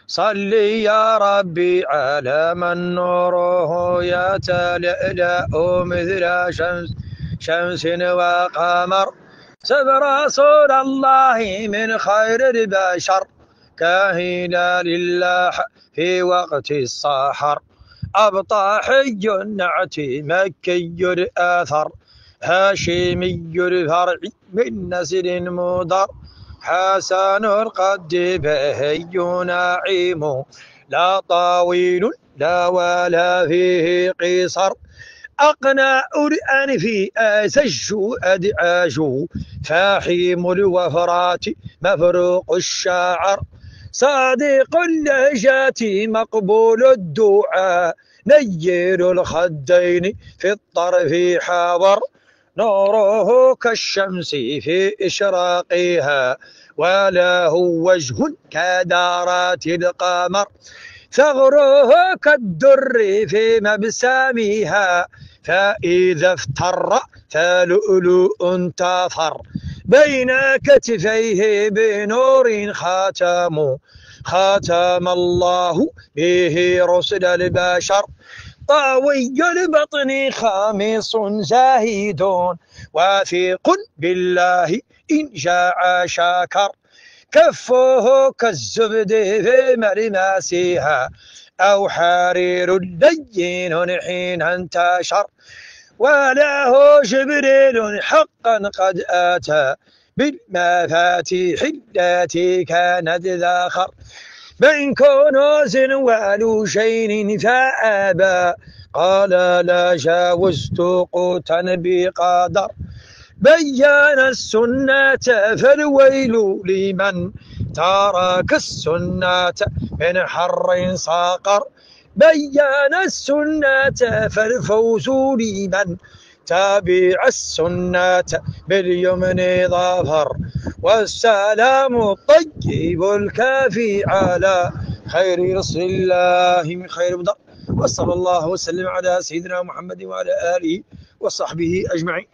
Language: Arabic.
صلي يا ربي على من نوره يتلألأ مثل شمس وقمر. سب رسول الله من خير البشر كهلال الله في وقت السحر. أبطى حج النعت مكي الأثر هاشمي الفرع من نسل مضر. حسن القد بهي نعيم لا طويل لا ولا فيه قصر. أقناء الأنف أسج أدعاج فاحم الوفرات مفروق الشعر. صادق اللهجات مقبول الدعاء نير الخدين في الطرف حاضر. نوره كالشمس في إشراقها وله وجه كدارات القمر. ثغره كالدر في مبسامها فإذا افتر فلؤلؤ تاثر. بين كتفيه بنور خاتم الله به رسل البشر. طاوي البطن خامص زاهد واثق بالله إن جاع شاكر. كفه كالزبد في مرماسها أو حرير لين حين انتشر. وله جبريل حقا قد آتى بالمفاتيح التي كانت ذاخر. بين كنوز ولوشين فأبى قال لا جاوزت قوتا بقدر. بين السنة فالويل لمن ترك السنة من حر صاقر. بين السنة فالفوز لمن تابع السنة باليمن ظفر. والسلام الطيب الكافي على خير رسل الله من خير مضر. وصلى الله وسلم على سيدنا محمد وعلى آله وصحبه أجمعين.